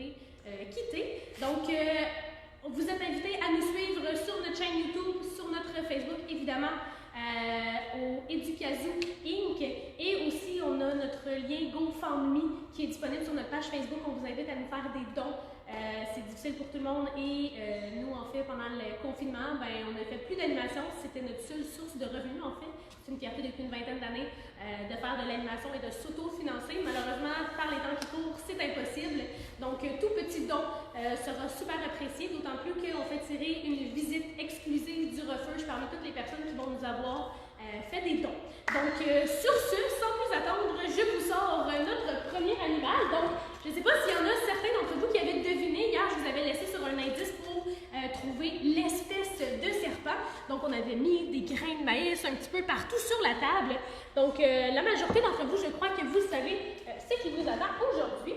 devrez quitter. Donc, vous êtes invités à nous suivre sur notre chaîne YouTube, sur notre Facebook, évidemment, au Educazoo Inc. Et aussi, on a notre lien GoFundMe qui est disponible sur notre page Facebook. On vous invite à nous faire des dons. C'est difficile pour tout le monde et nous, en fait, pendant le confinement, on a fait plus d'animation. C'était notre seule source de revenus, en fait. C'est une fierté depuis une vingtaine d'années de faire de l'animation et de s'auto-financer. Malheureusement, par les temps qui courent, c'est impossible. Donc, tout petit don sera super apprécié, d'autant plus qu'on fait tirer une visite exclusive du refuge parmi toutes les personnes qui vont nous avoir fait des dons. Donc, sur ce, sans plus attendre, je vous sors notre premier animal. Donc, je ne sais pas s'il y en a certains d'entre vous qui avaient deviné. Hier, je vous avais laissé sur un indice pour trouver l'espèce de serpent. Donc, on avait mis des grains de maïs un petit peu partout sur la table. Donc, la majorité d'entre vous, je crois que vous savez ce qui vous attend aujourd'hui.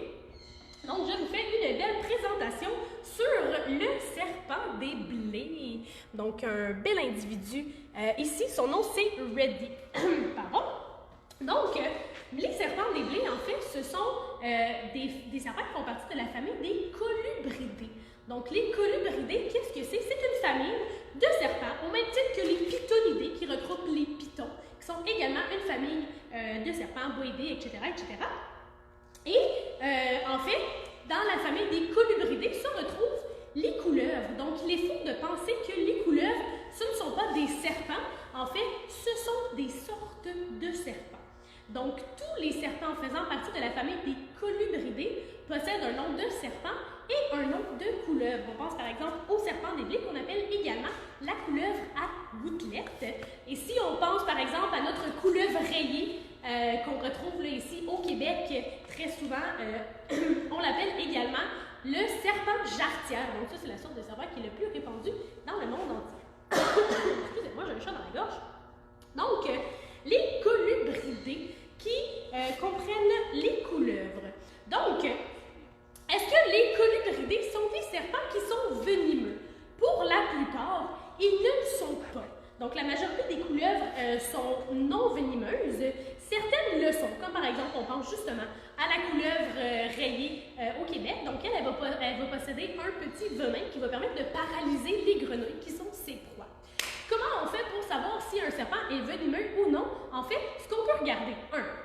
Donc, je vous fais une belle présentation sur le serpent des blés. Donc, un bel individu. Ici, son nom, c'est Reddy. Pardon. Donc, les serpents des blés, en fait, ce sont des serpents qui font partie de la famille des colubridés. Donc, les colubridés, qu'est-ce que c'est? C'est une famille de serpents, au même titre que les pitonidés, qui regroupent les pitons, qui sont également une famille de serpents, boïdés, etc., etc. Et, en fait, dans la famille des colubridés se retrouvent les couleuvres. Donc, il est faux de penser que les couleuvres, ce ne sont pas des serpents. En fait, ce sont des sortes de serpents. Donc, tous les serpents faisant partie de la famille des colubridés possèdent un nom de serpent et un nom de couleuvre. On pense par exemple au serpent des blés qu'on appelle également la couleuvre à gouttelette. Et si on pense par exemple à notre couleuvre rayée qu'on retrouve là, ici au Québec très souvent, on l'appelle également le serpent jarretière. Donc ça, c'est la sorte de serpent qui est le plus répandu dans le monde entier. Excusez-moi, j'ai un chat dans la gorge. Donc, les colubridés qui comprennent les couleuvres. Donc, est-ce que les colubridés sont des serpents qui sont venimeux? Pour la plupart, ils ne le sont pas. Donc, la majorité des couleuvres sont non venimeuses. Certaines le sont, comme par exemple, on pense justement à la couleuvre rayée au Québec. Donc, elle va posséder un petit venin qui va permettre de paralyser les grenouilles qui sont ses proies. Comment on fait pour savoir si un serpent est venimeux ou non? En fait, ce qu'on peut regarder,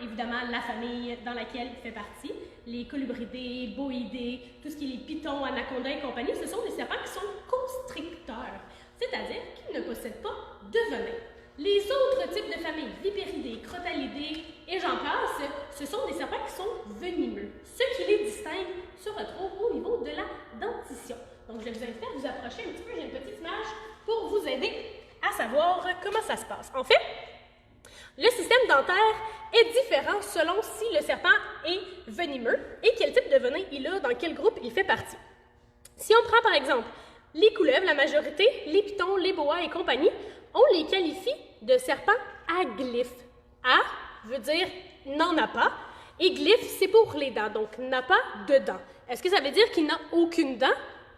évidemment, la famille dans laquelle il fait partie, les colubridés, boïdés, tout ce qui est les pitons, anacondas et compagnie, ce sont des serpents qui sont constricteurs, c'est-à-dire qu'ils ne possèdent pas de venin. Les autres types de familles, vipéridés, crotalidés et j'en passe, ce sont des serpents qui sont venimeux. Ce qui les distingue se retrouve au niveau de la dentition. Donc, je vais vous inviter à vous approcher un petit peu, j'ai une petite image pour vous aider à savoir comment ça se passe. En fait, le système dentaire est différent selon si le serpent est venimeux et quel type de venin il a, dans quel groupe il fait partie. Si on prend par exemple les couleuvres, la majorité, les pitons, les boas et compagnie, on les qualifie de serpents à glyphes. A veut dire n'en a pas et glyphe c'est pour les dents, donc n'a pas de dents. Est-ce que ça veut dire qu'il n'a aucune dent?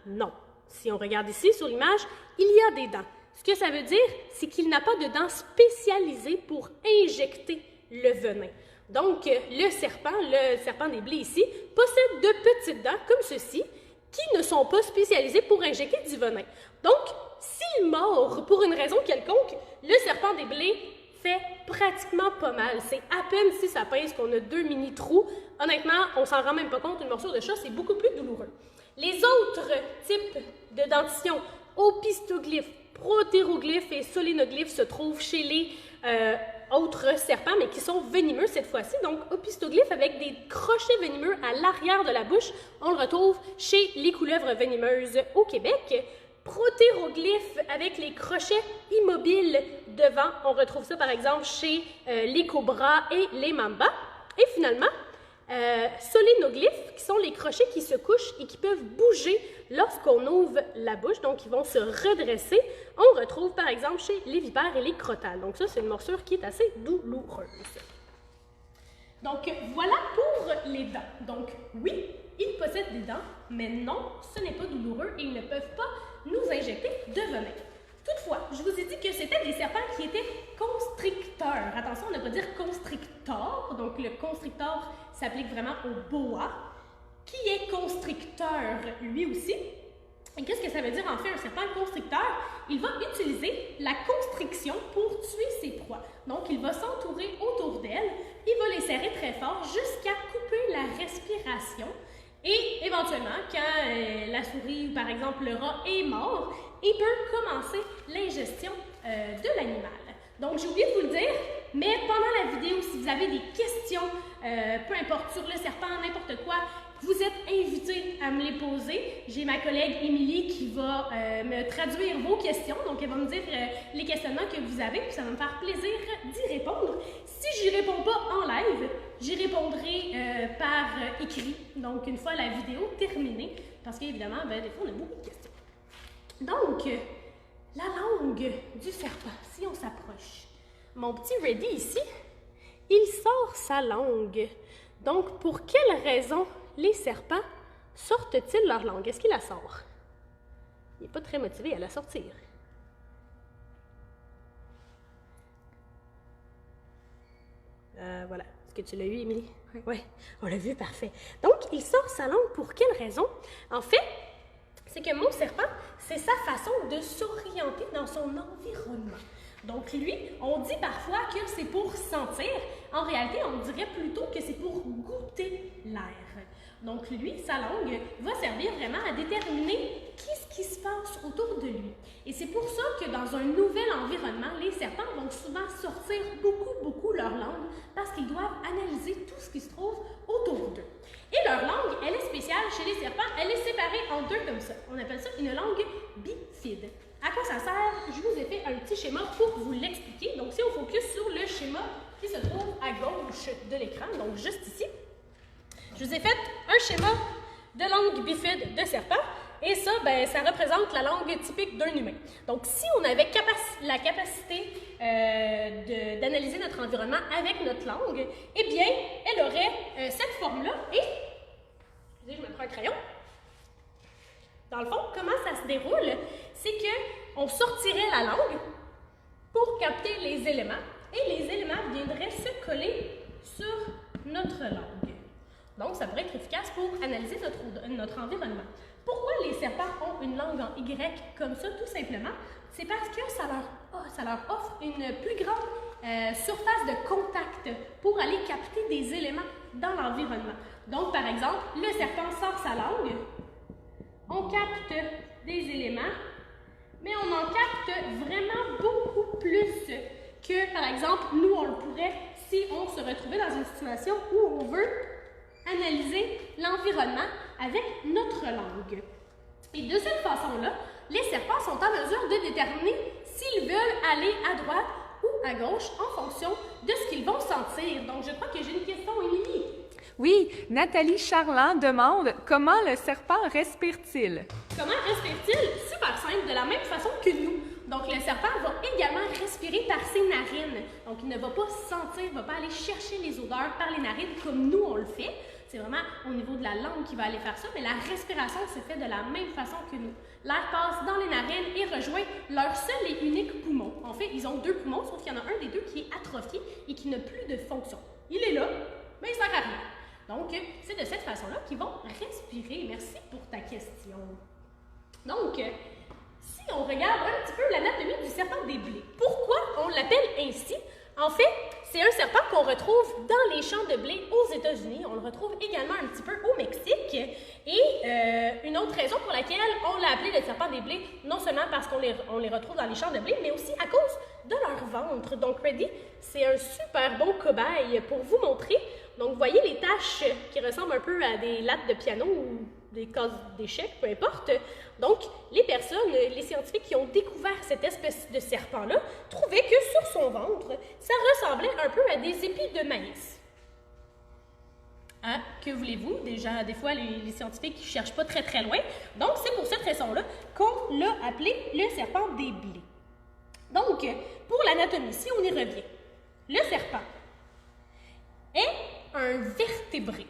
Non. Si on regarde ici sur l'image, il y a des dents. Ce que ça veut dire, c'est qu'il n'a pas de dents spécialisées pour injecter le venin. Donc, le serpent des blés ici, possède de petites dents comme ceci, qui ne sont pas spécialisées pour injecter du venin. Donc, s'il mord pour une raison quelconque, le serpent des blés fait pratiquement pas mal. C'est à peine si ça pèse qu'on a 2 mini-trous. Honnêtement, on s'en rend même pas compte, une morsure de chat, c'est beaucoup plus douloureux. Les autres types de dentition, opistoglyphes, protéroglyphes et solénoglyphes se trouvent chez les autres serpents, mais qui sont venimeux cette fois-ci. Donc, opistoglyphes avec des crochets venimeux à l'arrière de la bouche, on le retrouve chez les couleuvres venimeuses au Québec. Protéroglyphes avec les crochets immobiles devant, on retrouve ça par exemple chez les cobras et les mambas. Et finalement, solénoglyphes, qui sont les crochets qui se couchent et qui peuvent bouger lorsqu'on ouvre la bouche, donc ils vont se redresser. On retrouve par exemple chez les vipères et les crotales. Donc ça, c'est une morsure qui est assez douloureuse. Donc voilà pour les dents. Donc oui, ils possèdent des dents, mais non, ce n'est pas douloureux et ils ne peuvent pas nous injecter de venin. Toutefois, je vous ai dit que c'était des serpents qui étaient constricteurs. Attention, on ne va pas dire constrictor. Donc, le constrictor s'applique vraiment au boa. Qui est constricteur? constricteur lui aussi. Et qu'est-ce que ça veut dire en fait un serpent constricteur? Il va utiliser la constriction pour tuer ses proies. Donc, il va s'entourer autour d'elle, il va les serrer très fort jusqu'à couper la respiration. Et éventuellement, quand la souris ou par exemple le rat est mort, il peut commencer l'ingestion de l'animal. Donc, j'ai oublié de vous le dire, mais pendant la vidéo, si vous avez des questions, peu importe sur le serpent, n'importe quoi, vous êtes invités à me les poser. J'ai ma collègue Émilie qui va me traduire vos questions. Donc, elle va me dire les questionnements que vous avez. Puis ça va me faire plaisir d'y répondre. Si je n'y réponds pas en live, j'y répondrai par écrit. Donc, une fois la vidéo terminée. Parce qu'évidemment, des fois, on a beaucoup de questions. Donc, la langue du serpent, si on s'approche. Mon petit Reddy ici, il sort sa langue. Donc, pour quelle raison les serpents sortent-ils leur langue? Est-ce qu'il la sort? Il n'est pas très motivé à la sortir. Voilà. Est-ce que tu l'as eu, Émilie? Oui, on l'a vu, parfait. Donc, il sort sa langue pour quelle raison? En fait, c'est que mon serpent, c'est sa façon de s'orienter dans son environnement. Donc lui, on dit parfois que c'est pour sentir. En réalité, on dirait plutôt que c'est pour goûter l'air. Donc lui, sa langue va servir vraiment à déterminer qu'est-ce qui se passe autour de lui. Et c'est pour ça que dans un nouvel environnement, les serpents vont souvent sortir beaucoup leur langue parce qu'ils doivent analyser tout ce qui se trouve autour d'eux. Et leur langue, elle est spéciale chez les serpents, elle est séparée en deux comme ça. On appelle ça une langue bifide. À quoi ça sert? Je vous ai fait un petit schéma pour vous l'expliquer. Donc, si on focus sur le schéma qui se trouve à gauche de l'écran, donc juste ici, je vous ai fait un schéma de langue bifide de serpent. Et ça, ça représente la langue typique d'un humain. Donc, si on avait la capacité d'analyser notre environnement avec notre langue, eh bien, elle aurait cette forme-là. Et, je me prends un crayon. Dans le fond, comment ça se déroule? C'est qu'on sortirait la langue pour capter les éléments et les éléments viendraient se coller sur notre langue. Donc, ça pourrait être efficace pour analyser notre environnement. Pourquoi les serpents ont une langue en Y comme ça? Tout simplement, c'est parce que ça leur offre une plus grande surface de contact pour aller capter des éléments dans l'environnement. Donc, par exemple, le serpent sort sa langue, on capte des éléments, mais on en capte vraiment beaucoup plus que, par exemple, nous, on le pourrait si on se retrouvait dans une situation où on veut analyser l'environnement avec notre langue. Et de cette façon-là, les serpents sont en mesure de déterminer s'ils veulent aller à droite ou à gauche en fonction de ce qu'ils vont sentir. Donc, je crois que j'ai une question, Émilie. Oui, Nathalie Charland demande comment le serpent respire-t-il? Comment respire-t-il? Super simple, de la même façon que nous. Donc, le serpent va également respirer par ses narines. Donc, il ne va pas sentir, il ne va pas aller chercher les odeurs par les narines comme nous, on le fait. C'est vraiment au niveau de la langue qu'il va aller faire ça, mais la respiration se fait de la même façon que nous. L'air passe dans les narines et rejoint leur seul et unique poumon. En fait, ils ont deux poumons, sauf qu'il y en a un des deux qui est atrophié et qui n'a plus de fonction. Il est là, mais il ne sert à rien. Donc, c'est de cette façon-là qu'ils vont respirer. Merci pour ta question. Donc, si on regarde un petit peu l'anatomie du serpent des blés, pourquoi on l'appelle ainsi? En fait, c'est un serpent qu'on retrouve dans les champs de blé aux États-Unis. On le retrouve également un petit peu au Mexique. Et une autre raison pour laquelle on l'a appelé le serpent des blés, non seulement parce qu'on les retrouve dans les champs de blé, mais aussi à cause de leur ventre. Donc, Reddy, c'est un super bon cobaye pour vous montrer. Donc, vous voyez les taches qui ressemblent un peu à des lattes de piano ou des cases d'échecs, peu importe. Donc, les personnes, les scientifiques qui ont découvert cette espèce de serpent-là, trouvaient que sur son ventre, ça ressemblait un peu à des épis de maïs. Hein? Que voulez-vous? Déjà, des fois, les scientifiques ne cherchent pas très très loin. Donc, c'est pour cette raison-là qu'on l'a appelé le serpent des blés. Donc, pour l'anatomie, si on y revient, le serpent est un vertébré.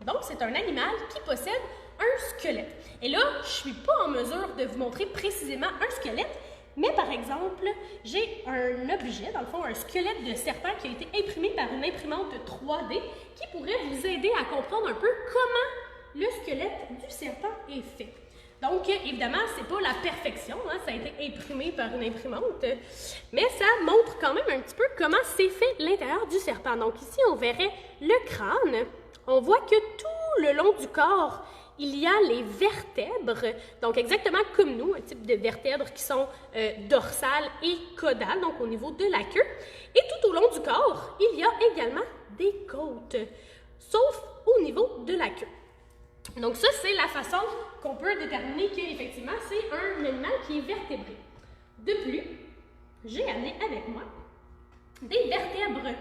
Donc, c'est un animal qui possède un squelette. Et là, je ne suis pas en mesure de vous montrer précisément un squelette, mais par exemple, j'ai un objet, dans le fond, un squelette de serpent qui a été imprimé par une imprimante 3D qui pourrait vous aider à comprendre un peu comment le squelette du serpent est fait. Donc, évidemment, c'est pas la perfection, hein, ça a été imprimé par une imprimante, mais ça montre quand même un petit peu comment c'est fait l'intérieur du serpent. Donc ici, on verrait le crâne. On voit que tout le long du corps, il y a les vertèbres, donc exactement comme nous, un type de vertèbres qui sont dorsales et caudales, donc au niveau de la queue. Et tout au long du corps, il y a également des côtes, sauf au niveau de la queue. Donc ça, c'est la façon qu'on peut déterminer qu'effectivement, c'est un animal qui est vertébré. De plus, j'ai amené avec moi des vertèbres.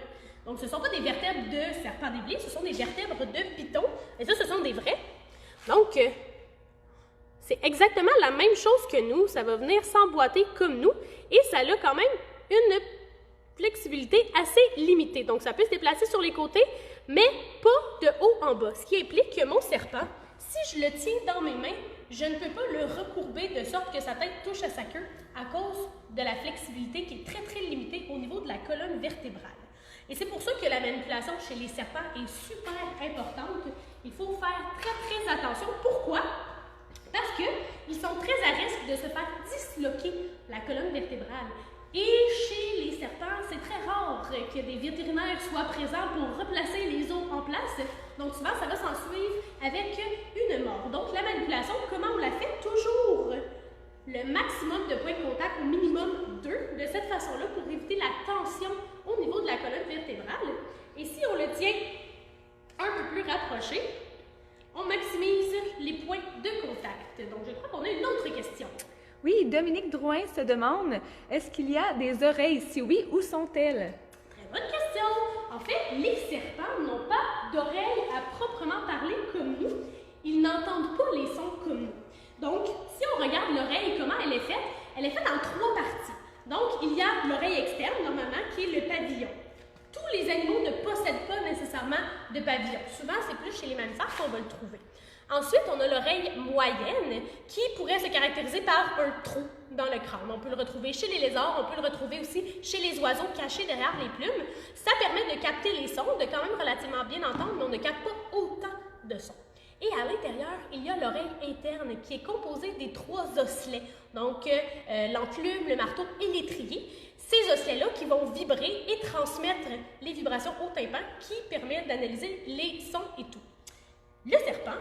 Donc ce ne sont pas des vertèbres de serpent des blés, ce sont des vertèbres de python. Et ça, ce sont des vrais. Donc, c'est exactement la même chose que nous. Ça va venir s'emboîter comme nous. Et ça a quand même une flexibilité assez limitée. Donc, ça peut se déplacer sur les côtés, mais pas de haut en bas. Ce qui implique que mon serpent, si je le tiens dans mes mains, je ne peux pas le recourber de sorte que sa tête touche à sa queue à cause de la flexibilité qui est très, très limitée au niveau de la colonne vertébrale. Et c'est pour ça que la manipulation chez les serpents est super importante. Il faut faire très, très attention. Pourquoi? Parce qu'ils sont très à risque de se faire disloquer la colonne vertébrale. Et chez les serpents, c'est très rare que des vétérinaires soient présents pour replacer les os en place. Donc souvent, ça va s'en suivre avec une mort. Donc la manipulation, comment on la fait? Toujours le maximum de points de contact, au minimum 2, de cette façon-là, pour éviter la tension au niveau de la colonne vertébrale. Et si on le tient un peu plus rapproché, on maximise les points de contact. Donc je crois qu'on a une autre question. Oui, Dominique Drouin se demande, est-ce qu'il y a des oreilles? Si oui, où sont-elles? Très bonne question. En fait, les serpents n'ont pas d'oreilles à proprement parler comme nous. Ils n'entendent pas les sons comme nous. Donc, si on regarde l'oreille, comment elle est faite en 3 parties. Donc, il y a l'oreille externe, normalement, qui est le pavillon. Tous les animaux ne possèdent pas nécessairement de pavillon. Souvent, c'est plus chez les mammifères qu'on va le trouver. Ensuite, on a l'oreille moyenne qui pourrait se caractériser par un trou dans le crâne. On peut le retrouver chez les lézards, on peut le retrouver aussi chez les oiseaux cachés derrière les plumes. Ça permet de capter les sons, de quand même relativement bien entendre, mais on ne capte pas autant de sons. Et à l'intérieur, il y a l'oreille interne qui est composée des 3 osselets, donc l'enclume, le marteau et l'étrier. Ces osselets-là qui vont vibrer et transmettre les vibrations au tympan qui permettent d'analyser les sons et tout. Le serpent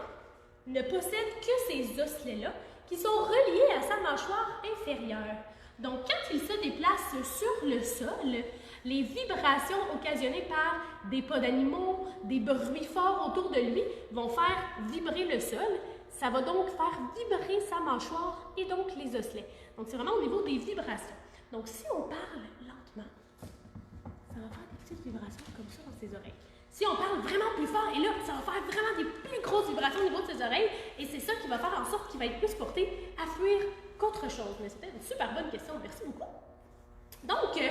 ne possède que ces osselets-là qui sont reliés à sa mâchoire inférieure. Donc, quand il se déplace sur le sol, les vibrations occasionnées par des pas d'animaux, des bruits forts autour de lui vont faire vibrer le sol. Ça va donc faire vibrer sa mâchoire et donc les osselets. Donc, c'est vraiment au niveau des vibrations. Donc, si on parle lentement, ça va faire des petites vibrations comme ça dans ses oreilles. Si on parle vraiment plus fort, et là, ça va faire vraiment des plus grosses vibrations au niveau de ses oreilles, et c'est ça qui va faire en sorte qu'il va être plus porté à fuir qu'autre chose. Mais c'était une super bonne question, merci beaucoup. Donc,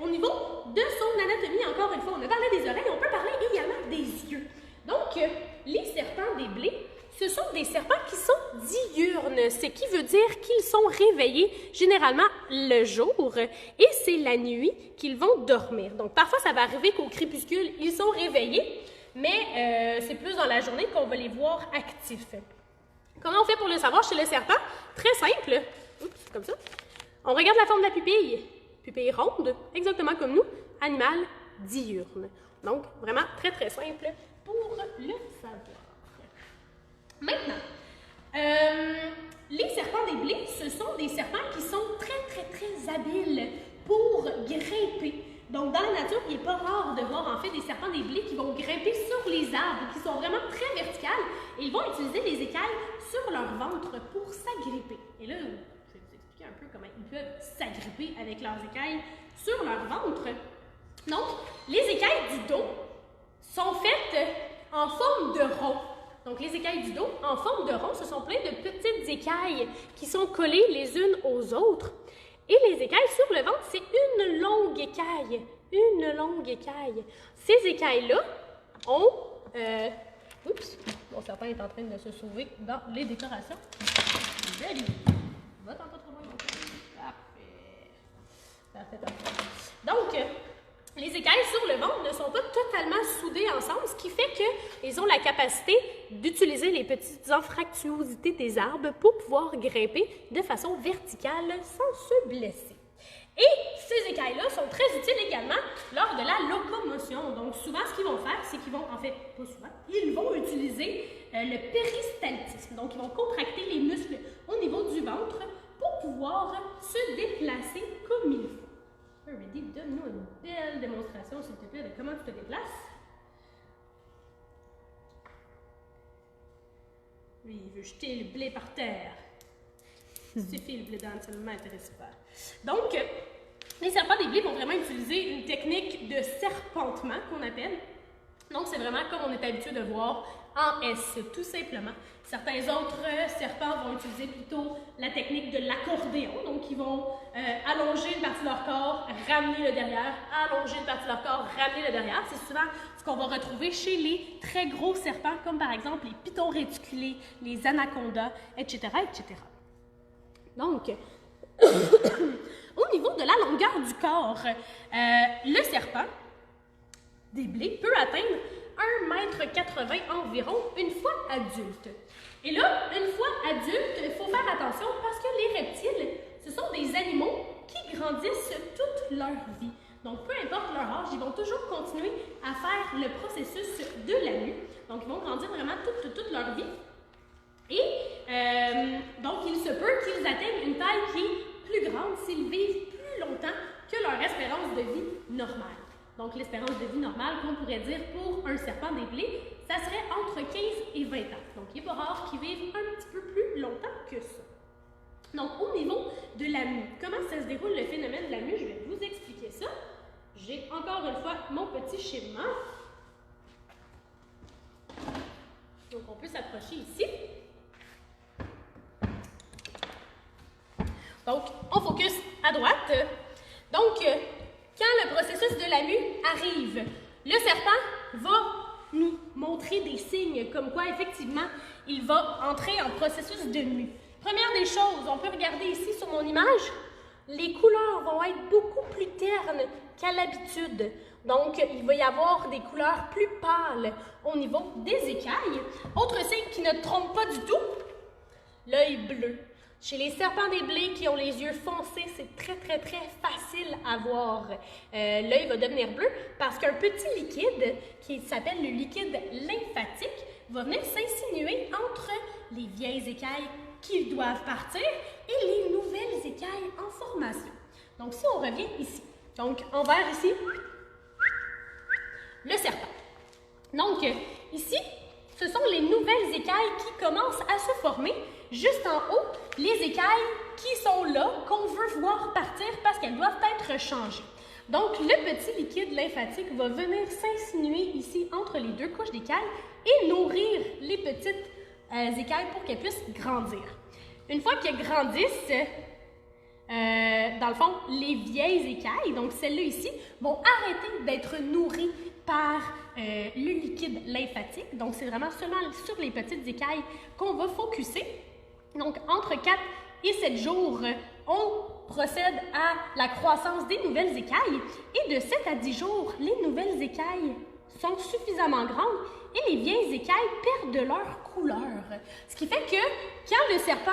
au niveau de son anatomie, encore une fois, on a parlé des oreilles, on peut parler également des yeux. Donc, les serpents des blés, ce sont des serpents qui sont diurnes, ce qui veut dire qu'ils sont réveillés généralement le jour et c'est la nuit qu'ils vont dormir. Donc, parfois, ça va arriver qu'au crépuscule, ils sont réveillés, mais c'est plus dans la journée qu'on va les voir actifs. Comment on fait pour le savoir chez le serpent? Très simple. Oups, comme ça. On regarde la forme de la pupille. Pupille ronde, exactement comme nous, animal diurne. Donc, vraiment très, très simple pour le savoir. Maintenant, les serpents des blés, ce sont des serpents qui sont très, très, très habiles pour grimper. Donc, dans la nature, il n'est pas rare de voir en fait des serpents des blés qui vont grimper sur les arbres, qui sont vraiment très verticales, et ils vont utiliser les écailles sur leur ventre pour s'agripper. Et là, je vais vous expliquer un peu comment ils peuvent s'agripper avec leurs écailles sur leur ventre. Donc, les écailles du dos sont faites en forme de rond. Donc, les écailles du dos, en forme de rond, ce sont plein de petites écailles qui sont collées les unes aux autres. Et les écailles sur le ventre, c'est une longue écaille. Une longue écaille. Ces écailles-là ont... oups, mon serpent est en train de se sauver dans les décorations. Joli. Va-t'en pas trop loin. Parfait. Parfait, parfait. Donc, Les écailles sur le ventre ne sont pas totalement soudées ensemble, ce qui fait qu'ils ont la capacité d'utiliser les petites anfractuosités des arbres pour pouvoir grimper de façon verticale sans se blesser. Et ces écailles-là sont très utiles également lors de la locomotion. Donc souvent, ce qu'ils vont faire, c'est qu'ils vont, en fait, pas souvent, ils vont utiliser le péristaltisme. Donc ils vont contracter les muscles au niveau du ventre pour pouvoir se déplacer comme il faut. Ready, donne-nous une belle démonstration, s'il te plaît, de comment tu te déplaces. Lui, il veut jeter le blé par terre. Suffit le blé d'âne, ça ne m'intéresse pas. Donc, les serpents des blés vont vraiment utiliser une technique de serpentement qu'on appelle. Donc, c'est vraiment comme on est habitué de voir en S, tout simplement. Certains autres serpents vont utiliser plutôt la technique de l'accordéon. Donc, ils vont allonger une partie de leur corps, ramener le derrière, allonger une partie de leur corps, ramener le derrière. C'est souvent ce qu'on va retrouver chez les très gros serpents, comme par exemple les pitons réticulés, les anacondas, etc., etc. Donc, au niveau de la longueur du corps, le serpent des blés peut atteindre 1,80 m environ une fois adulte. Et là, une fois adulte, il faut faire attention parce que les reptiles, ce sont des animaux qui grandissent toute leur vie. Donc, peu importe leur âge, ils vont toujours continuer à faire le processus de la mue. Donc, ils vont grandir vraiment toute leur vie. Et donc, il se peut qu'ils atteignent une taille qui est plus grande s'ils vivent plus longtemps que leur espérance de vie normale. Donc, l'espérance de vie normale, qu'on pourrait dire pour un serpent des blés, ça serait entre 15 et 20 ans. Donc, il n'est pas rare qu'ils vivent un petit peu plus longtemps que ça. Donc, au niveau de la mue, comment ça se déroule le phénomène de la mue? Je vais vous expliquer ça. J'ai encore une fois mon petit schéma. Donc, on peut s'approcher ici. Donc, on focus à droite. Donc, quand le processus de la mue arrive, le serpent va nous montrer des signes comme quoi, effectivement, il va entrer en processus de mue. Première des choses, on peut regarder ici sur mon image, les couleurs vont être beaucoup plus ternes qu'à l'habitude. Donc, il va y avoir des couleurs plus pâles au niveau des écailles. Autre signe qui ne trompe pas du tout, l'œil bleu. Chez les serpents des blés qui ont les yeux foncés, c'est très facile à voir. L'œil va devenir bleu parce qu'un petit liquide qui s'appelle le liquide lymphatique va venir s'insinuer entre les vieilles écailles qui doivent partir et les nouvelles écailles en formation. Donc, si on revient ici, donc en vert ici, le serpent. Donc, ici, ce sont les nouvelles écailles qui commencent à se former. Juste en haut, les écailles qui sont là, qu'on veut voir partir parce qu'elles doivent être changées. Donc, le petit liquide lymphatique va venir s'insinuer ici entre les deux couches d'écailles et nourrir les petites écailles pour qu'elles puissent grandir. Une fois qu'elles grandissent, dans le fond, les vieilles écailles, donc celles-là ici, vont arrêter d'être nourries par le liquide lymphatique. Donc, c'est vraiment seulement sur les petites écailles qu'on va focusser. Donc, entre 4 et 7 jours, on procède à la croissance des nouvelles écailles. Et de 7 à 10 jours, les nouvelles écailles sont suffisamment grandes et les vieilles écailles perdent leur couleur. Ce qui fait que quand le serpent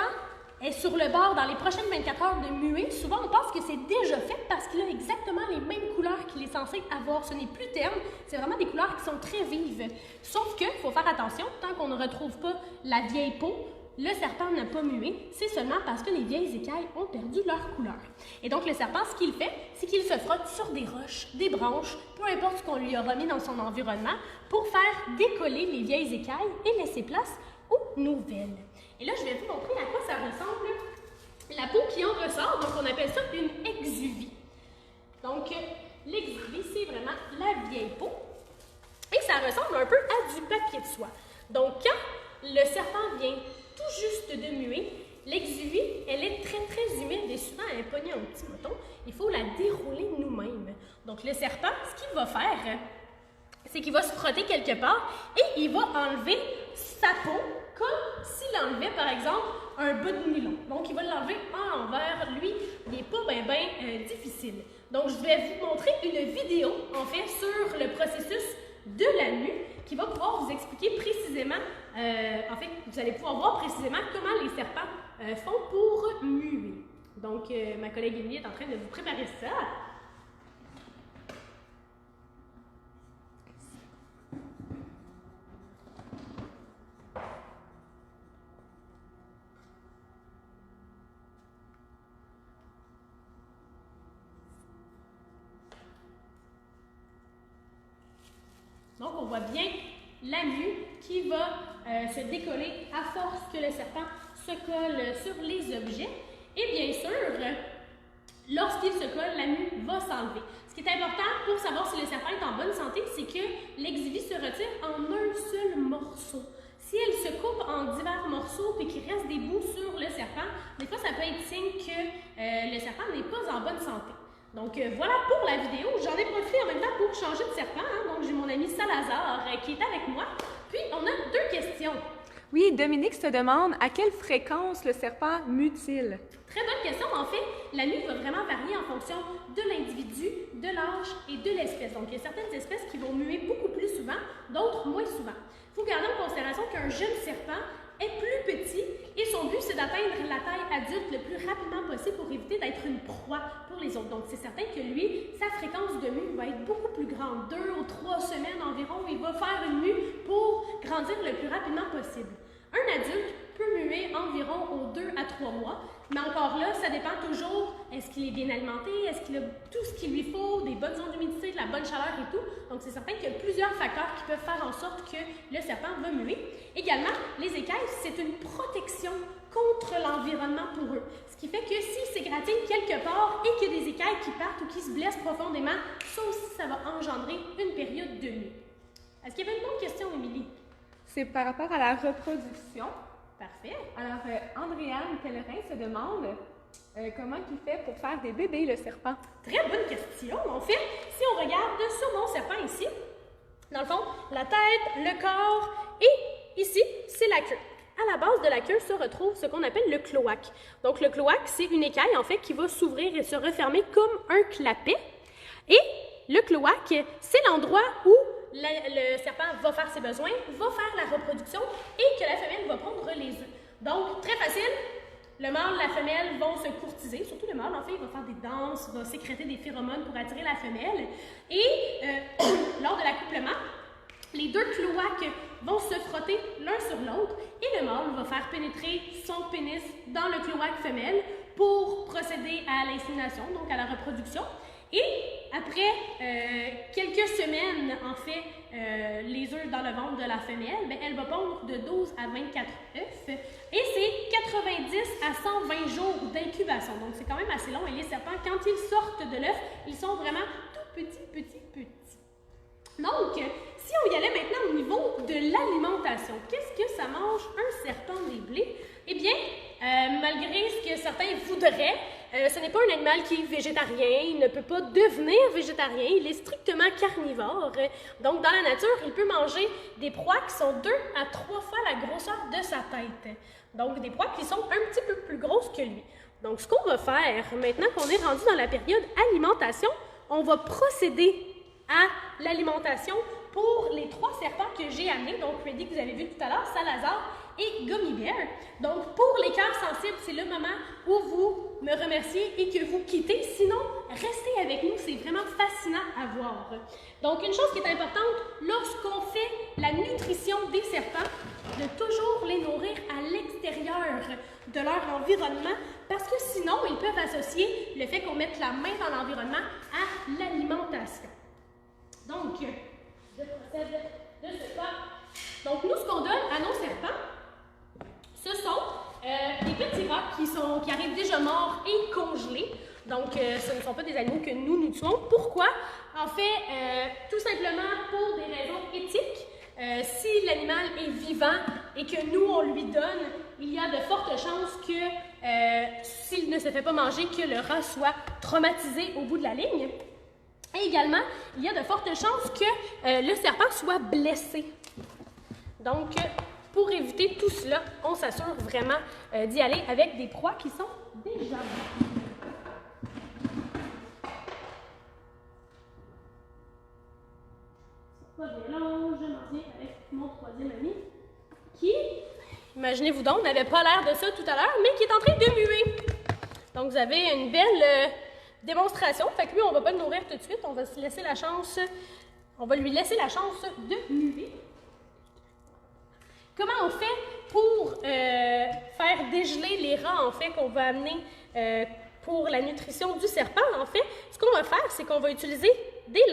est sur le bord dans les prochaines 24 heures de muer, souvent on pense que c'est déjà fait parce qu'il a exactement les mêmes couleurs qu'il est censé avoir. Ce n'est plus terne, c'est vraiment des couleurs qui sont très vives. Sauf qu'il faut faire attention, tant qu'on ne retrouve pas la vieille peau, le serpent n'a pas mué, c'est seulement parce que les vieilles écailles ont perdu leur couleur. Et donc le serpent, ce qu'il fait, c'est qu'il se frotte sur des roches, des branches, peu importe ce qu'on lui a remis dans son environnement, pour faire décoller les vieilles écailles et laisser place aux nouvelles. Et là, je vais vous montrer à quoi ça ressemble la peau qui en ressort. Donc, on appelle ça une exuvie. Donc, l'exuvie, c'est vraiment la vieille peau. Et ça ressemble un peu à du papier de soie. Donc, quand le serpent vient tout juste de muer, l'exuvie, elle est très humide et souvent elle est pognée en petits motons. Il faut la dérouler nous-mêmes. Donc, le serpent, ce qu'il va faire, c'est qu'il va se frotter quelque part et il va enlever sa peau comme s'il enlevait, par exemple, un bout de nylon. Donc, il va l'enlever en l'envers. Lui, il n'est pas bien difficile. Donc, je vais vous montrer une vidéo, en fait, sur le processus de la mue qui va pouvoir vous expliquer précisément, en fait, vous allez pouvoir voir précisément comment les serpents font pour muer. Donc, ma collègue Émilie est en train de vous préparer ça. Donc, on voit bien la mue qui va se décoller à force que le serpent se colle sur les objets. Et bien sûr, lorsqu'il se colle, la mue va s'enlever. Ce qui est important pour savoir si le serpent est en bonne santé, c'est que l'exhibit se retire en un seul morceau. Si elle se coupe en divers morceaux et qu'il reste des bouts sur le serpent, des fois, ça peut être signe que le serpent n'est pas en bonne santé. Donc, voilà pour la vidéo. J'en ai profité en même temps pour changer de serpent. Hein? Donc, j'ai mon ami Salazar qui est avec moi. Puis, on a 2 questions. Oui, Dominique se demande à quelle fréquence le serpent mue-t-il? Très bonne question. En fait, la mue va vraiment varier en fonction de l'individu, de l'âge et de l'espèce. Donc, il y a certaines espèces qui vont muer beaucoup plus souvent, d'autres moins souvent. Il faut garder en considération qu'un jeune serpent est plus petit et son but, c'est d'atteindre la taille adulte le plus rapidement possible pour éviter d'être une proie pour les autres. Donc, c'est certain que lui, sa fréquence de mue va être beaucoup plus grande. 2 ou 3 semaines environ, il va faire une mue pour grandir le plus rapidement possible. Un adulte peut muer environ aux 2 à 3 mois, mais encore là, ça dépend toujours, est-ce qu'il est bien alimenté, est-ce qu'il a tout ce qu'il lui faut, des bonnes ondes d'humidité, de la bonne chaleur et tout. Donc, c'est certain qu'il y a plusieurs facteurs qui peuvent faire en sorte que le serpent va muer. Également, les écailles, c'est une protection contre l'environnement pour eux. Ce qui fait que s'ils s'égratignent quelque part et qu'il y a des écailles qui partent ou qui se blessent profondément, ça aussi, ça va engendrer une période de mue. Est-ce qu'il y avait une autre question, Émilie? C'est par rapport à la reproduction. Parfait. Alors, Andréane Pellerin se demande comment il fait pour faire des bébés, le serpent. Très bonne question. En fait, si on regarde sur mon serpent ici, dans le fond, la tête, le corps et ici, c'est la queue. À la base de la queue se retrouve ce qu'on appelle le cloaque. Donc, le cloaque, c'est une écaille, en fait, qui va s'ouvrir et se refermer comme un clapet. Et le cloaque, c'est l'endroit où le serpent va faire ses besoins, va faire la reproduction et que la femelle va pondre les œufs. Donc, très facile, le mâle et la femelle vont se courtiser, surtout le mâle, en fait, il va faire des danses, va sécréter des phéromones pour attirer la femelle. Et lors de l'accouplement, les 2 cloaques vont se frotter l'un sur l'autre et le mâle va faire pénétrer son pénis dans le cloaque femelle pour procéder à l'insémination, donc à la reproduction. Et après quelques semaines, en fait, les œufs dans le ventre de la femelle, bien, elle va pondre de 12 à 24 œufs. Et c'est 90 à 120 jours d'incubation. Donc, c'est quand même assez long. Et les serpents, quand ils sortent de l'œuf, ils sont vraiment tout petits. Donc, si on y allait maintenant au niveau de l'alimentation, qu'est-ce que ça mange un serpent des blés? Eh bien, malgré ce que certains voudraient, ce n'est pas un animal qui est végétarien, il ne peut pas devenir végétarien, il est strictement carnivore. Donc, dans la nature, il peut manger des proies qui sont 2 à 3 fois la grosseur de sa tête. Donc, des proies qui sont un petit peu plus grosses que lui. Donc, ce qu'on va faire, maintenant qu'on est rendu dans la période alimentation, on va procéder à l'alimentation pour les 3 serpents que j'ai amenés. Donc, Reddy, que vous avez vu tout à l'heure, Salazar et Gummy Bear. Donc, pour les cœurs sensibles, c'est le moment où vous me remerciez et que vous quittez. Sinon, restez avec nous, c'est vraiment fascinant à voir. Donc, une chose qui est importante, lorsqu'on fait la nutrition des serpents, de toujours les nourrir à l'extérieur de leur environnement, parce que sinon, ils peuvent associer le fait qu'on mette la main dans l'environnement à l'alimentation. Donc, je procède de ce pas. Donc, nous, ce qu'on donne à nos serpents, ce sont des petits rats qui arrivent déjà morts et congelés. Donc, ce ne sont pas des animaux que nous tuons. Pourquoi? En fait, tout simplement pour des raisons éthiques. Si l'animal est vivant et que nous, on lui donne, il y a de fortes chances que, s'il ne se fait pas manger, que le rat soit traumatisé au bout de la ligne. Et également, il y a de fortes chances que le serpent soit blessé. Donc, pour éviter tout cela, on s'assure vraiment d'y aller avec des proies qui sont déjà bonnes. pas bien long, je m'en viens avec mon troisième ami qui, imaginez-vous donc, n'avait pas l'air de ça tout à l'heure, mais qui est en train de muer. Donc, vous avez une belle démonstration. Fait que lui, on va pas le nourrir tout de suite, on va se laisser la chance, on va lui laisser la chance de muer. Comment on fait pour faire dégeler les rats, en fait, qu'on va amener pour la nutrition du serpent? En fait, ce qu'on va faire, c'est qu'on va utiliser des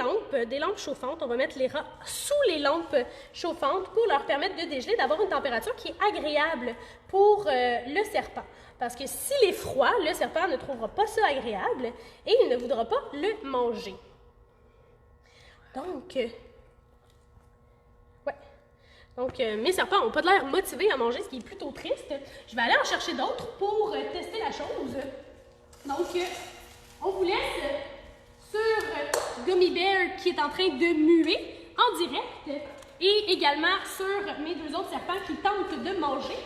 lampes chauffantes. On va mettre les rats sous les lampes chauffantes pour leur permettre de dégeler, d'avoir une température qui est agréable pour le serpent. Parce que s'il est froid, le serpent ne trouvera pas ça agréable et il ne voudra pas le manger. Donc, mes serpents n'ont pas l'air motivés à manger, ce qui est plutôt triste. Je vais aller en chercher d'autres pour tester la chose. Donc, on vous laisse sur Gummy Bear qui est en train de muer en direct et également sur mes deux autres serpents qui tentent de manger.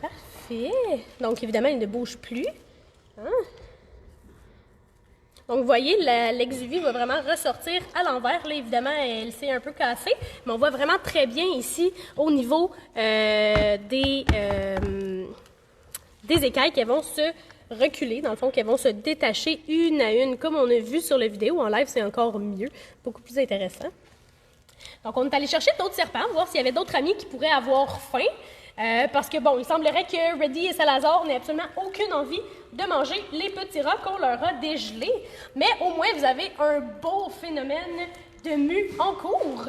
Parfait. Donc, évidemment, il ne bouge plus. Hein? Donc, vous voyez, l'exuvie va vraiment ressortir à l'envers. Là, évidemment, elle s'est un peu cassée, mais on voit vraiment très bien ici au niveau des écailles qui vont se reculer, dans le fond, qui vont se détacher une à une, comme on a vu sur la vidéo. En live, c'est encore mieux, beaucoup plus intéressant. Donc, on est allé chercher d'autres serpents, voir s'il y avait d'autres amis qui pourraient avoir faim. Parce que, bon, il semblerait que Reddy et Salazar n'aient absolument aucune envie de manger les petits rats qu'on leur a dégelés. Mais au moins, vous avez un beau phénomène de mue en cours.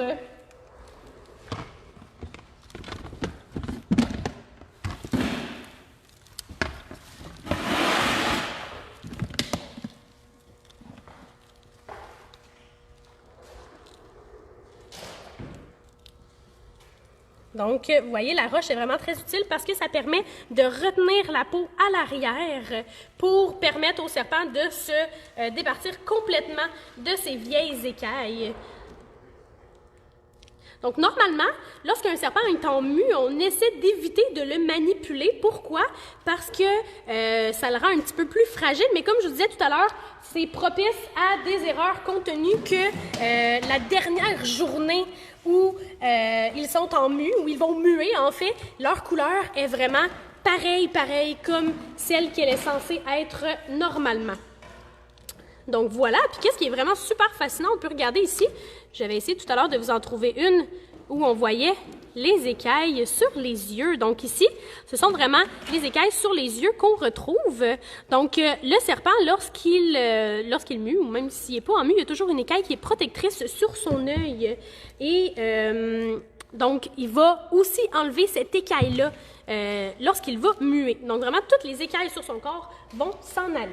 Donc, vous voyez, la roche est vraiment très utile parce que ça permet de retenir la peau à l'arrière pour permettre au serpent de se départir complètement de ses vieilles écailles. Donc, normalement, lorsqu'un serpent est en mue, on essaie d'éviter de le manipuler. Pourquoi? Parce que ça le rend un petit peu plus fragile, mais comme je vous disais tout à l'heure, c'est propice à des erreurs compte tenu que la dernière journée où ils sont en mue, où ils vont muer, en fait, leur couleur est vraiment pareille comme celle qu'elle est censée être normalement. Donc voilà, puis qu'est-ce qui est vraiment super fascinant, on peut regarder ici, j'avais essayé tout à l'heure de vous en trouver une où on voyait les écailles sur les yeux. Donc ici, ce sont vraiment les écailles sur les yeux qu'on retrouve. Donc le serpent, lorsqu'il mue, ou même s'il n'est pas en mue, il y a toujours une écaille qui est protectrice sur son œil. Et donc, il va aussi enlever cette écaille-là lorsqu'il va muer. Donc vraiment, toutes les écailles sur son corps vont s'en aller.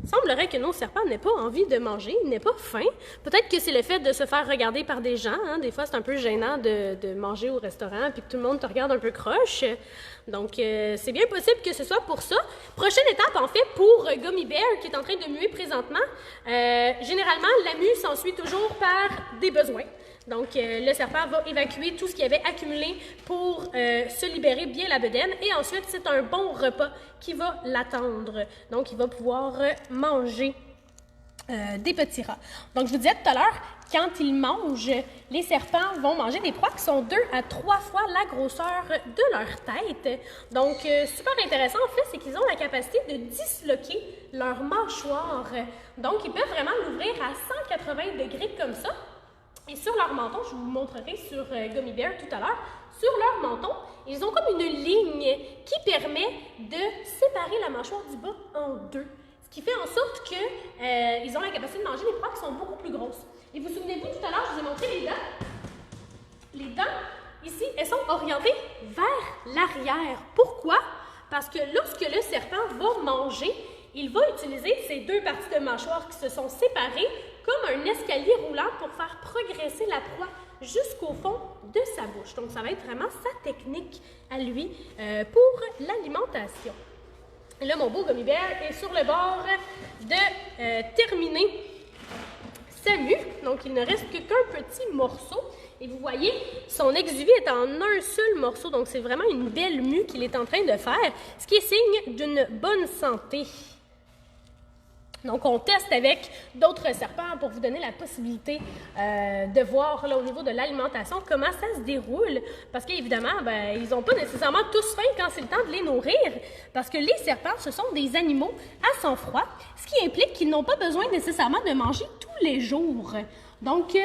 Il semblerait que nos serpents n'aient pas envie de manger, n'aient pas faim. Peut-être que c'est le fait de se faire regarder par des gens. Hein? Des fois, c'est un peu gênant de manger au restaurant puis que tout le monde te regarde un peu croche. Donc, c'est bien possible que ce soit pour ça. Prochaine étape, en fait, pour Gummy Bear, qui est en train de muer présentement. Généralement, la mue s'ensuit toujours par des besoins. Donc, le serpent va évacuer tout ce qu'il avait accumulé pour se libérer bien la bedaine. Et ensuite, c'est un bon repas qui va l'attendre. Donc, il va pouvoir manger des petits rats. Donc, je vous disais tout à l'heure, quand ils mangent, les serpents vont manger des proies qui sont 2 à 3 fois la grosseur de leur tête. Donc, super intéressant, en fait, c'est qu'ils ont la capacité de disloquer leur mâchoire. Donc, ils peuvent vraiment l'ouvrir à 180 degrés comme ça. Et sur leur menton, je vous montrerai sur Gummy Bear tout à l'heure, sur leur menton, ils ont comme une ligne qui permet de séparer la mâchoire du bas en deux. Ce qui fait en sorte qu'ils ont la capacité de manger des proies qui sont beaucoup plus grosses. Et vous souvenez-vous, tout à l'heure, je vous ai montré les dents. Les dents, ici, elles sont orientées vers l'arrière. Pourquoi? Parce que lorsque le serpent va manger, il va utiliser ces deux parties de mâchoire qui se sont séparées comme un escalier roulant pour faire progresser la proie jusqu'au fond de sa bouche. Donc, ça va être vraiment sa technique à lui pour l'alimentation. Et là, mon beau gummy bear est sur le bord de terminer sa mue. Donc, il ne reste que qu'un petit morceau. Et vous voyez, son exuvie est en un seul morceau. Donc, c'est vraiment une belle mue qu'il est en train de faire, ce qui est signe d'une bonne santé. Donc, on teste avec d'autres serpents pour vous donner la possibilité de voir là, au niveau de l'alimentation comment ça se déroule. Parce qu'évidemment, ben, ils n'ont pas nécessairement tous faim quand c'est le temps de les nourrir. Parce que les serpents, ce sont des animaux à sang froid, ce qui implique qu'ils n'ont pas besoin nécessairement de manger tous les jours. Donc,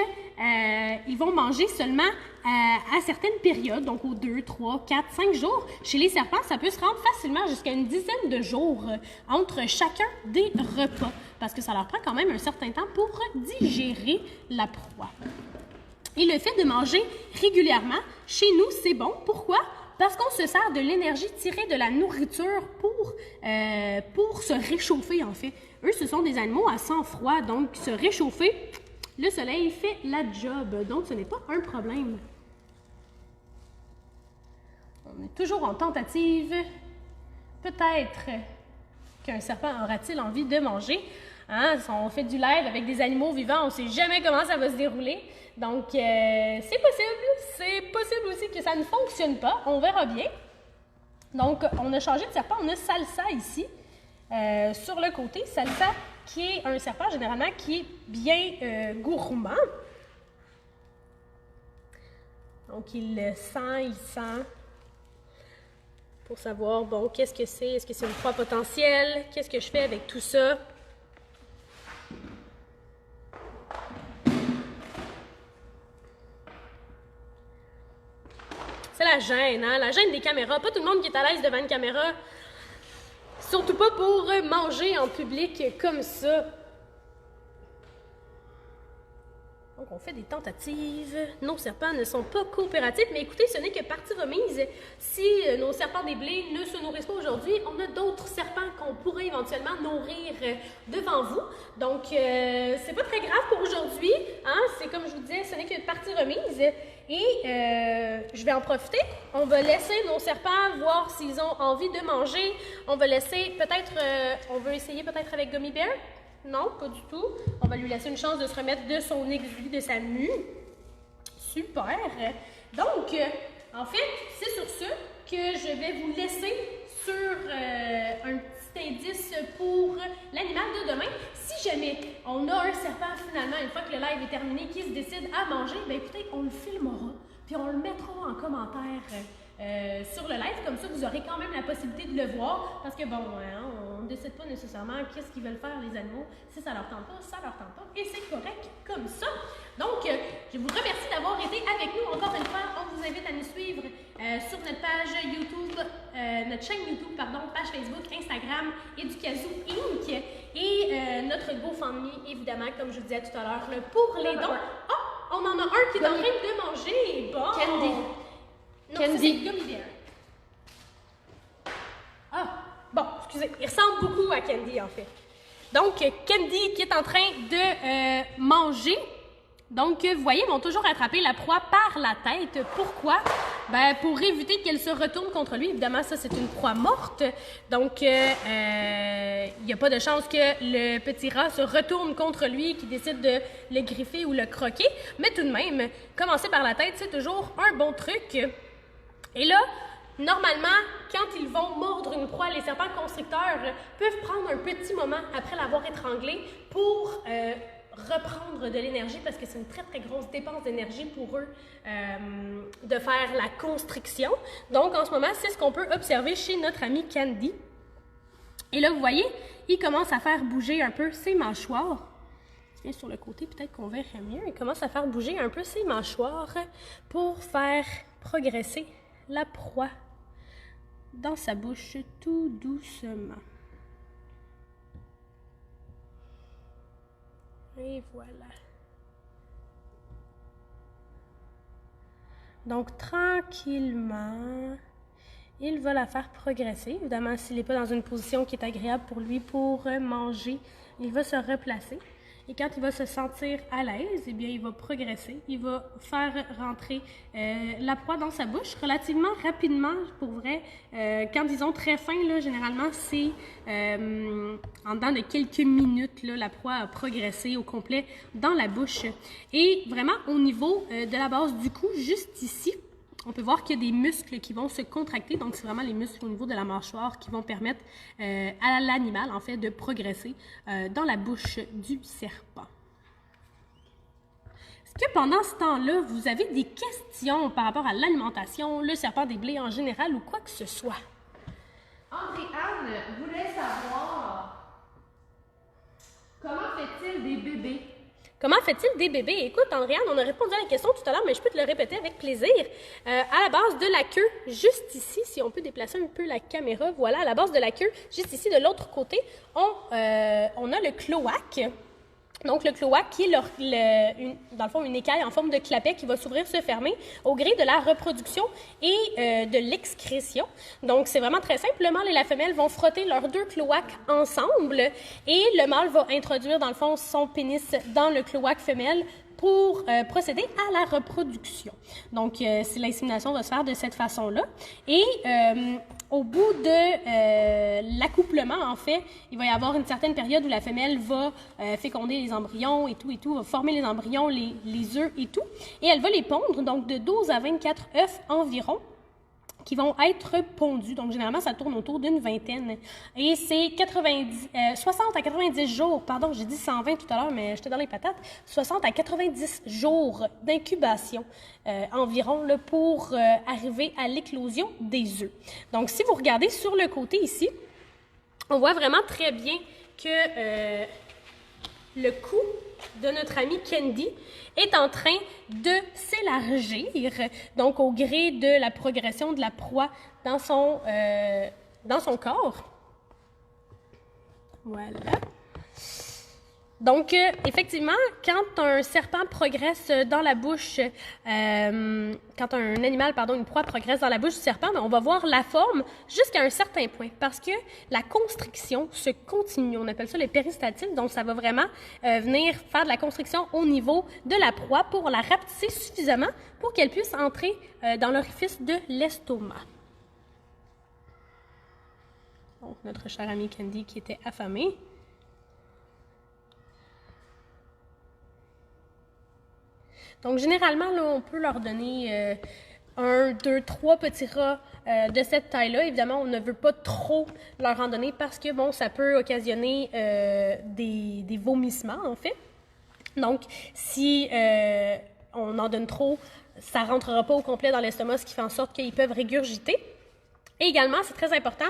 ils vont manger seulement à certaines périodes, donc aux 2, 3, 4, 5 jours. Chez les serpents, ça peut se rendre facilement jusqu'à une dizaine de jours entre chacun des repas, parce que ça leur prend quand même un certain temps pour digérer la proie. Et le fait de manger régulièrement, chez nous, c'est bon. Pourquoi? Parce qu'on se sert de l'énergie tirée de la nourriture pour se réchauffer, en fait. Eux, ce sont des animaux à sang froid, donc se réchauffer, le soleil fait la job, donc ce n'est pas un problème. On est toujours en tentative. Peut-être qu'un serpent aura-t-il envie de manger. Hein? On fait du live avec des animaux vivants, on ne sait jamais comment ça va se dérouler. Donc, c'est possible. C'est possible aussi que ça ne fonctionne pas. On verra bien. Donc, on a changé de serpent. On a Salsa ici, sur le côté. Salsa, qui est un serpent, généralement, qui est bien gourmand. Donc, il sent pour savoir, bon, qu'est-ce que c'est? Est-ce que c'est une proie potentielle? Qu'est-ce que je fais avec tout ça? C'est la gêne, hein? La gêne des caméras. Pas tout le monde qui est à l'aise devant une caméra. Surtout pas pour manger en public comme ça. Donc, on fait des tentatives. Nos serpents ne sont pas coopératifs, mais écoutez, ce n'est que partie remise. Si nos serpents des blés ne se nourrissent pas aujourd'hui, on a d'autres serpents qu'on pourrait éventuellement nourrir devant vous. Donc, c'est pas très grave pour aujourd'hui. Hein? C'est comme je vous disais, ce n'est que partie remise. Et je vais en profiter. On va laisser nos serpents voir s'ils ont envie de manger. On va laisser peut-être, on veut essayer peut-être avec Gummy Bear. Non, pas du tout. On va lui laisser une chance de se remettre de son exuvie, de sa mue. Super. Donc, en fait, c'est sur ce que je vais vous laisser sur un petit indice pour l'animal de demain. Si jamais on a un serpent finalement, une fois que le live est terminé, qui se décide à manger, bien écoutez, on le filmera, puis on le mettra en commentaire sur le live, comme ça vous aurez quand même la possibilité de le voir, parce que bon, on ne décide pas nécessairement qu'est-ce qu'ils veulent faire les animaux, si ça leur tente pas, ça leur tente pas, et c'est correct comme ça. Donc, je vous remercie d'avoir été avec nous encore une fois. On vous invite à nous suivre sur notre page YouTube, notre chaîne YouTube, pardon, page Facebook, Instagram, Educazoo Inc. Et notre GoFundMe, évidemment, comme je vous disais tout à l'heure, pour les dons. Oh, on en a un qui est en train de manger. Bon. Candy. Non, Candy. C'est Gummy Bear. Ah, bon, excusez. Il ressemble beaucoup à Candy, en fait. Donc, Candy qui est en train de manger. Donc, vous voyez, ils vont toujours attraper la proie par la tête. Pourquoi? Ben, pour éviter qu'elle se retourne contre lui. Évidemment, ça, c'est une proie morte. Donc, il n'y a pas de chance que le petit rat se retourne contre lui, qu'il décide de le griffer ou le croquer. Mais tout de même, commencer par la tête, c'est toujours un bon truc. Et là, normalement, quand ils vont mordre une proie, les serpents constricteurs peuvent prendre un petit moment après l'avoir étranglé pour reprendre de l'énergie, parce que c'est une très très grosse dépense d'énergie pour eux de faire la constriction. Donc en ce moment, c'est ce qu'on peut observer chez notre ami Candy. Et là, vous voyez, il commence à faire bouger un peu ses mâchoires. Tiens, sur le côté, peut-être qu'on verrait mieux. Il commence à faire bouger un peu ses mâchoires pour faire progresser la proie dans sa bouche tout doucement. Et voilà. Donc, tranquillement, il va la faire progresser. Évidemment, s'il n'est pas dans une position qui est agréable pour lui pour manger, il va se replacer. Et quand il va se sentir à l'aise, eh bien, il va progresser. Il va faire rentrer la proie dans sa bouche relativement rapidement, pour vrai. Quand ils ont très faim, là, généralement, c'est en dedans de quelques minutes, là, la proie a progressé au complet dans la bouche. Et vraiment, au niveau de la base du cou, juste ici, on peut voir qu'il y a des muscles qui vont se contracter. Donc, c'est vraiment les muscles au niveau de la mâchoire qui vont permettre à l'animal, en fait, de progresser dans la bouche du serpent. Est-ce que pendant ce temps-là, vous avez des questions par rapport à l'alimentation, le serpent des blés en général ou quoi que ce soit? André-Anne voulait savoir comment fait-il des bébés? Comment fait-il des bébés? Écoute, Andréane, on a répondu à la question tout à l'heure, mais je peux te le répéter avec plaisir. À la base de la queue, juste ici, si on peut déplacer un peu la caméra, voilà, à la base de la queue, juste ici, de l'autre côté, on a le cloaque. Donc, le cloaque qui est, dans le fond, une écaille en forme de clapet qui va s'ouvrir, se fermer au gré de la reproduction et de l'excrétion. Donc, c'est vraiment très simple. Le mâle et la femelle vont frotter leurs deux cloaques ensemble et le mâle va introduire, dans le fond, son pénis dans le cloaque femelle pour procéder à la reproduction. Donc, l'insémination va se faire de cette façon-là. Et au bout de l'accouplement, en fait, il va y avoir une certaine période où la femelle va féconder les embryons et tout, va former les embryons, les œufs et tout. Et elle va les pondre, donc de 12 à 24 œufs environ, qui vont être pondus. Donc, généralement, ça tourne autour d'une vingtaine. Et c'est 60 à 90 jours, pardon, j'ai dit 120 tout à l'heure, mais j'étais dans les patates, 60 à 90 jours d'incubation environ là, pour arriver à l'éclosion des œufs. Donc, si vous regardez sur le côté ici, on voit vraiment très bien que le cou de notre amie Candy est en train de s'élargir, donc au gré de la progression de la proie dans son corps. Voilà. Donc, effectivement, quand un serpent progresse dans la bouche, quand un animal, une proie progresse dans la bouche du serpent, on va voir la forme jusqu'à un certain point parce que la constriction se continue. On appelle ça le péristatine. Donc, ça va vraiment venir faire de la constriction au niveau de la proie pour la rapetisser suffisamment pour qu'elle puisse entrer dans l'orifice de l'estomac. Donc, notre chère amie Candy qui était affamée. Donc, généralement, là, on peut leur donner 1, 2, 3 petits rats de cette taille-là. Évidemment, on ne veut pas trop leur en donner parce que, bon, ça peut occasionner des vomissements, en fait. Donc, si on en donne trop, ça ne rentrera pas au complet dans l'estomac, ce qui fait en sorte qu'ils peuvent régurgiter. Et également, c'est très important,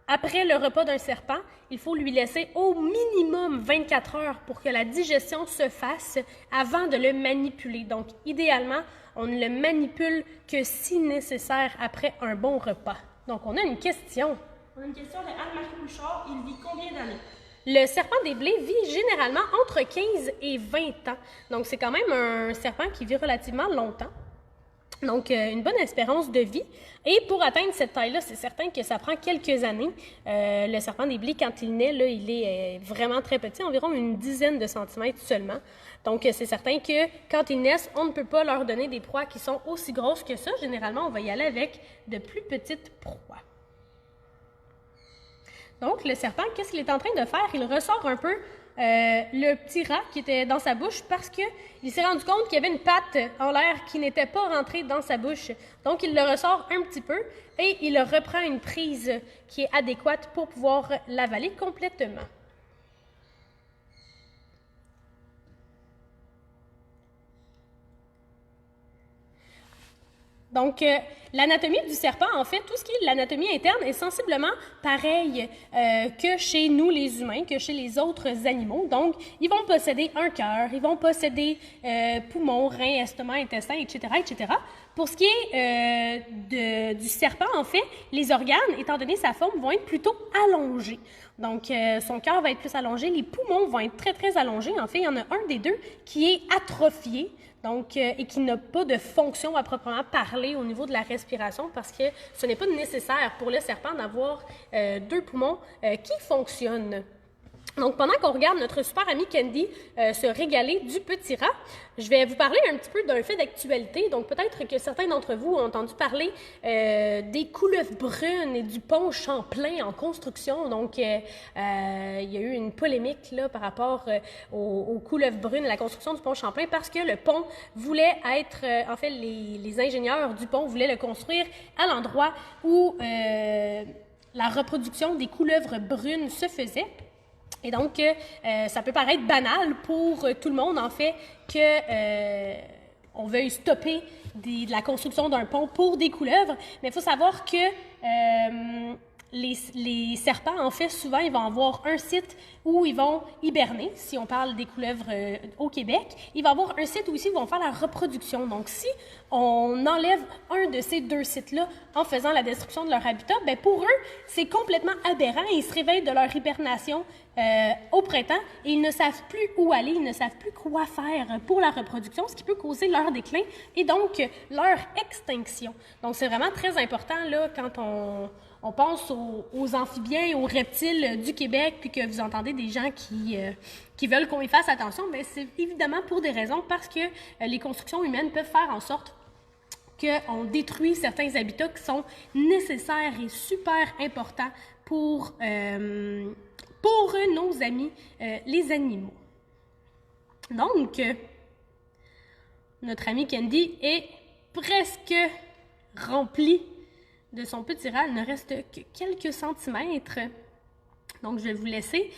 après le repas d'un serpent, il faut lui laisser au minimum 24 heures pour que la digestion se fasse avant de le manipuler. Donc, idéalement, on ne le manipule que si nécessaire après un bon repas. Donc, on a une question. On a une question de Anne-Marie Bouchard. Il vit combien d'années? Le serpent des blés vit généralement entre 15 et 20 ans. Donc, c'est quand même un serpent qui vit relativement longtemps. Donc, une bonne espérance de vie. Et pour atteindre cette taille-là, c'est certain que ça prend quelques années. Le serpent des blés, quand il naît, là, il est vraiment très petit, environ une dizaine de centimètres seulement. Donc, c'est certain que quand ils naissent, on ne peut pas leur donner des proies qui sont aussi grosses que ça. Généralement, on va y aller avec de plus petites proies. Donc, le serpent, qu'est-ce qu'il est en train de faire? Il ressort un peu le petit rat qui était dans sa bouche parce qu'il s'est rendu compte qu'il y avait une patte en l'air qui n'était pas rentrée dans sa bouche. Donc, il le ressort un petit peu et il reprend une prise qui est adéquate pour pouvoir l'avaler complètement. Donc, l'anatomie du serpent, en fait, tout ce qui est l'anatomie interne est sensiblement pareil que chez nous, les humains, que chez les autres animaux. Donc, ils vont posséder un cœur, ils vont posséder poumons, reins, estomac, intestins, etc., etc. Pour ce qui est du serpent, en fait, les organes, étant donné sa forme, vont être plutôt allongés. Donc, son cœur va être plus allongé, les poumons vont être très, très allongés. En fait, il y en a un des deux qui est atrophié. Donc, et qui n'a pas de fonction à proprement parler au niveau de la respiration parce que ce n'est pas nécessaire pour le serpent d'avoir deux poumons qui fonctionnent. Donc, pendant qu'on regarde notre super amie Candy se régaler du petit rat, je vais vous parler un petit peu d'un fait d'actualité. Donc, peut-être que certains d'entre vous ont entendu parler des couleuvres brunes et du pont Champlain en construction. Donc, il y a eu une polémique là, par rapport aux couleuvres brunes et la construction du pont Champlain parce que le pont voulait être, en fait, les ingénieurs du pont voulaient le construire à l'endroit où la reproduction des couleuvres brunes se faisait. Et donc, ça peut paraître banal pour tout le monde, en fait, que on veuille stopper de la construction d'un pont pour des couleuvres. Mais il faut savoir que les serpents, en fait, souvent, ils vont avoir un site où ils vont hiberner, si on parle des couleuvres au Québec. Il va y avoir un site où ici, ils vont faire la reproduction. Donc, si on enlève un de ces deux sites-là en faisant la destruction de leur habitat, bien, pour eux, c'est complètement aberrant. Ils se réveillent de leur hibernation au printemps et ils ne savent plus où aller, ils ne savent plus quoi faire pour la reproduction, ce qui peut causer leur déclin et donc leur extinction. Donc, c'est vraiment très important, là, quand on pense aux amphibiens et aux reptiles du Québec, puis que vous entendez des gens qui veulent qu'on y fasse attention, bien, c'est évidemment pour des raisons parce que les constructions humaines peuvent faire en sorte qu'on détruit certains habitats qui sont nécessaires et super importants pour nos amis, les animaux. Donc, notre amie Candy est presque remplie de son petit rat. Il ne reste que quelques centimètres. Donc, je vais vous laisser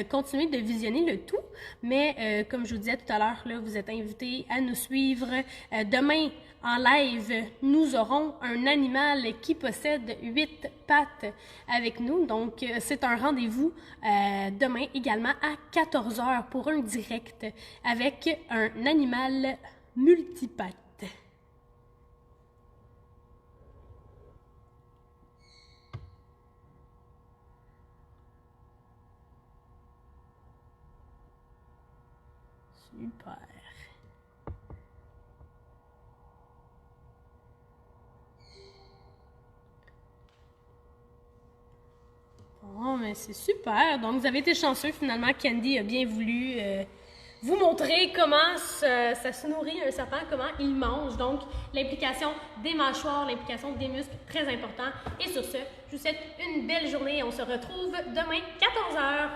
continuer de visionner le tout. Mais, comme je vous disais tout à l'heure, là, vous êtes invités à nous suivre. Demain, en live, nous aurons un animal qui possède 8 pattes avec nous. Donc, c'est un rendez-vous demain également à 14h pour un direct avec un animal multipatte. Super. Bon, mais c'est super. Donc, vous avez été chanceux. Finalement, Candy a bien voulu vous montrer comment ça se nourrit un serpent, comment il mange. Donc, l'implication des mâchoires, l'implication des muscles, très important. Et sur ce, je vous souhaite une belle journée. On se retrouve demain, 14h.